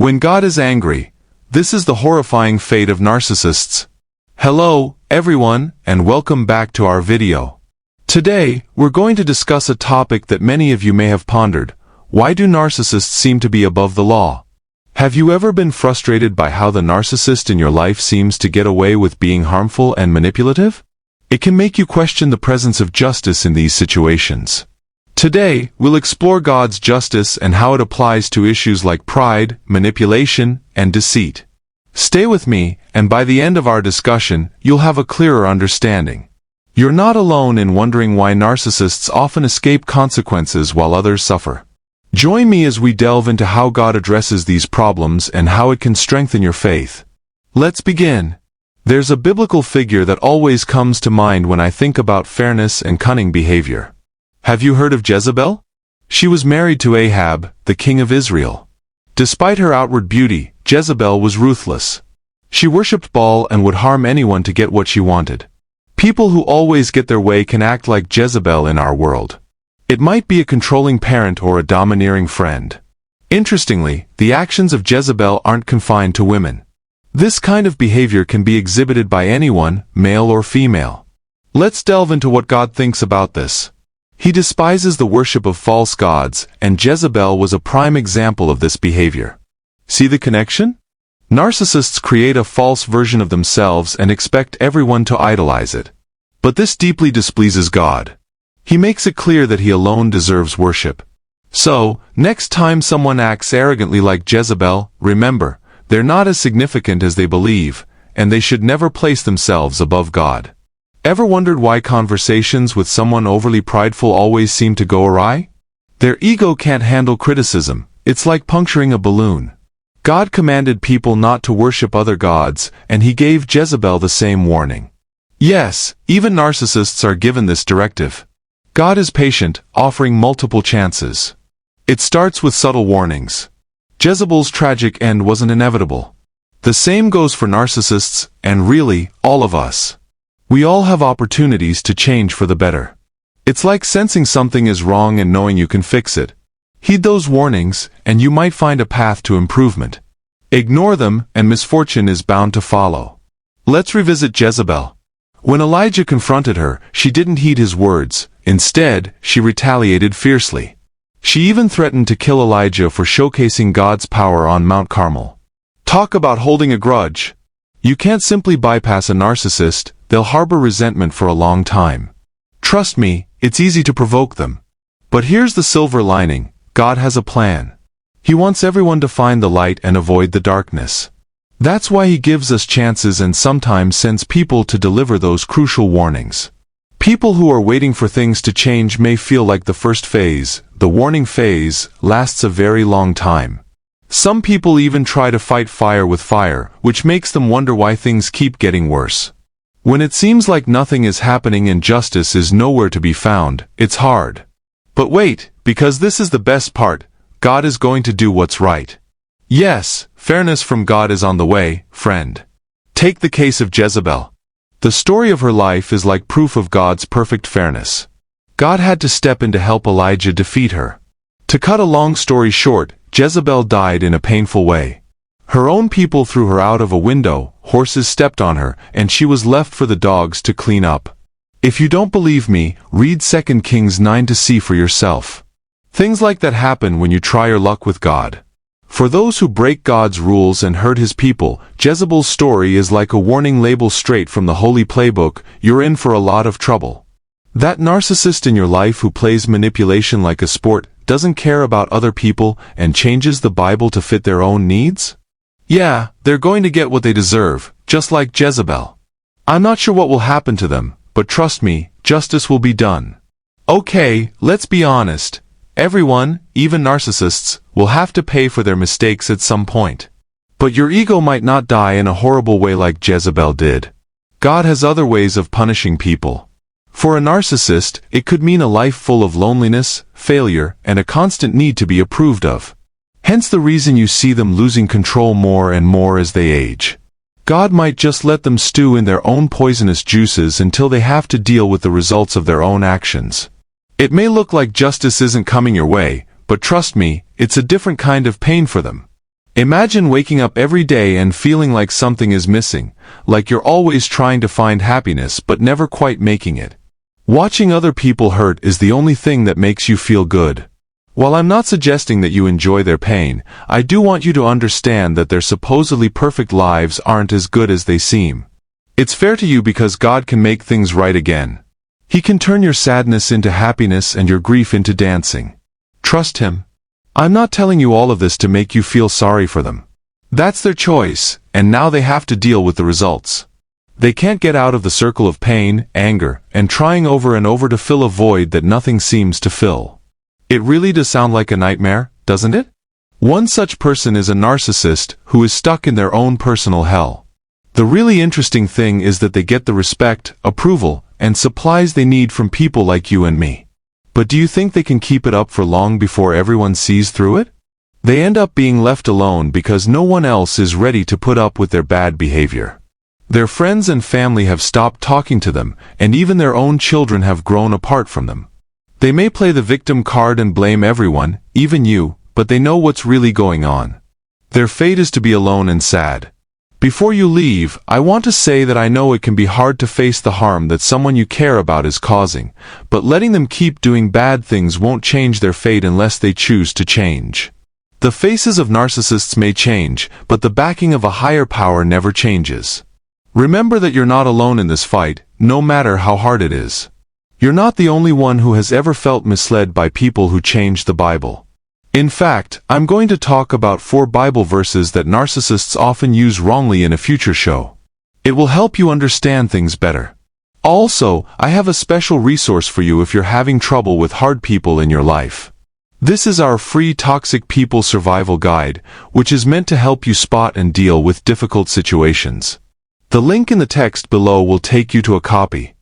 When God is angry, this is the horrifying fate of narcissists. Hello, everyone, and welcome back to our video. Today, we're going to discuss a topic that many of you may have pondered. Why do narcissists seem to be above the law? Have you ever been frustrated by how the narcissist in your life seems to get away with being harmful and manipulative? It can make you question the presence of justice in these situations. Today, we'll explore God's justice and how it applies to issues like pride, manipulation, and deceit. Stay with me, and by the end of our discussion, you'll have a clearer understanding. You're not alone in wondering why narcissists often escape consequences while others suffer. Join me as we delve into how God addresses these problems and how it can strengthen your faith. Let's begin. There's a biblical figure that always comes to mind when I think about fairness and cunning behavior. Have you heard of Jezebel? She was married to Ahab, the king of Israel. Despite her outward beauty, Jezebel was ruthless. She worshipped Baal and would harm anyone to get what she wanted. People who always get their way can act like Jezebel in our world. It might be a controlling parent or a domineering friend. Interestingly, the actions of Jezebel aren't confined to women. This kind of behavior can be exhibited by anyone, male or female. Let's delve into what God thinks about this. He despises the worship of false gods, and Jezebel was a prime example of this behavior. See the connection? Narcissists create a false version of themselves and expect everyone to idolize it. But this deeply displeases God. He makes it clear that He alone deserves worship. So, next time someone acts arrogantly like Jezebel, remember, they're not as significant as they believe, and they should never place themselves above God. Ever wondered why conversations with someone overly prideful always seem to go awry? Their ego can't handle criticism. It's like puncturing a balloon. God commanded people not to worship other gods, and He gave Jezebel the same warning. Yes, even narcissists are given this directive. God is patient, offering multiple chances. It starts with subtle warnings. Jezebel's tragic end wasn't inevitable. The same goes for narcissists, and really, all of us. We all have opportunities to change for the better. It's like sensing something is wrong and knowing you can fix it. Heed those warnings, and you might find a path to improvement. Ignore them, and misfortune is bound to follow. Let's revisit Jezebel. When Elijah confronted her, she didn't heed his words. Instead, she retaliated fiercely. She even threatened to kill Elijah for showcasing God's power on Mount Carmel. Talk about holding a grudge. You can't simply bypass a narcissist. They'll harbor resentment for a long time. Trust me, it's easy to provoke them. But here's the silver lining. God has a plan. He wants everyone to find the light and avoid the darkness. That's why He gives us chances and sometimes sends people to deliver those crucial warnings. People who are waiting for things to change may feel like the first phase, the warning phase, lasts a very long time. Some people even try to fight fire with fire, which makes them wonder why things keep getting worse. When it seems like nothing is happening and justice is nowhere to be found, it's hard. But wait, because this is the best part, God is going to do what's right. Yes, fairness from God is on the way, friend. Take the case of Jezebel. The story of her life is like proof of God's perfect fairness. God had to step in to help Elijah defeat her. To cut a long story short, Jezebel died in a painful way. Her own people threw her out of a window, horses stepped on her, and she was left for the dogs to clean up. If you don't believe me, read 2 Kings 9 to see for yourself. Things like that happen when you try your luck with God. For those who break God's rules and hurt His people, Jezebel's story is like a warning label straight from the Holy Playbook. You're in for a lot of trouble. That narcissist in your life who plays manipulation like a sport, doesn't care about other people, and changes the Bible to fit their own needs? Yeah, they're going to get what they deserve, just like Jezebel. I'm not sure what will happen to them, but trust me, justice will be done. Okay, let's be honest. Everyone, even narcissists, will have to pay for their mistakes at some point. But your ego might not die in a horrible way like Jezebel did. God has other ways of punishing people. For a narcissist, it could mean a life full of loneliness, failure, and a constant need to be approved of. Hence the reason you see them losing control more and more as they age. God might just let them stew in their own poisonous juices until they have to deal with the results of their own actions. It may look like justice isn't coming your way, but trust me, it's a different kind of pain for them. Imagine waking up every day and feeling like something is missing, like you're always trying to find happiness but never quite making it. Watching other people hurt is the only thing that makes you feel good. While I'm not suggesting that you enjoy their pain, I do want you to understand that their supposedly perfect lives aren't as good as they seem. It's fair to you because God can make things right again. He can turn your sadness into happiness and your grief into dancing. Trust Him. I'm not telling you all of this to make you feel sorry for them. That's their choice, and now they have to deal with the results. They can't get out of the circle of pain, anger, and trying over and over to fill a void that nothing seems to fill. It really does sound like a nightmare, doesn't it? One such person is a narcissist who is stuck in their own personal hell. The really interesting thing is that they get the respect, approval, and supplies they need from people like you and me. But do you think they can keep it up for long before everyone sees through it? They end up being left alone because no one else is ready to put up with their bad behavior. Their friends and family have stopped talking to them, and even their own children have grown apart from them. They may play the victim card and blame everyone, even you, but they know what's really going on. Their fate is to be alone and sad. Before you leave, I want to say that I know it can be hard to face the harm that someone you care about is causing, but letting them keep doing bad things won't change their fate unless they choose to change. The faces of narcissists may change, but the backing of a higher power never changes. Remember that you're not alone in this fight, no matter how hard it is. You're not the only one who has ever felt misled by people who changed the Bible. In fact, I'm going to talk about 4 Bible verses that narcissists often use wrongly in a future show. It will help you understand things better. Also, I have a special resource for you if you're having trouble with hard people in your life. This is our free Toxic People Survival Guide, which is meant to help you spot and deal with difficult situations. The link in the text below will take you to a copy.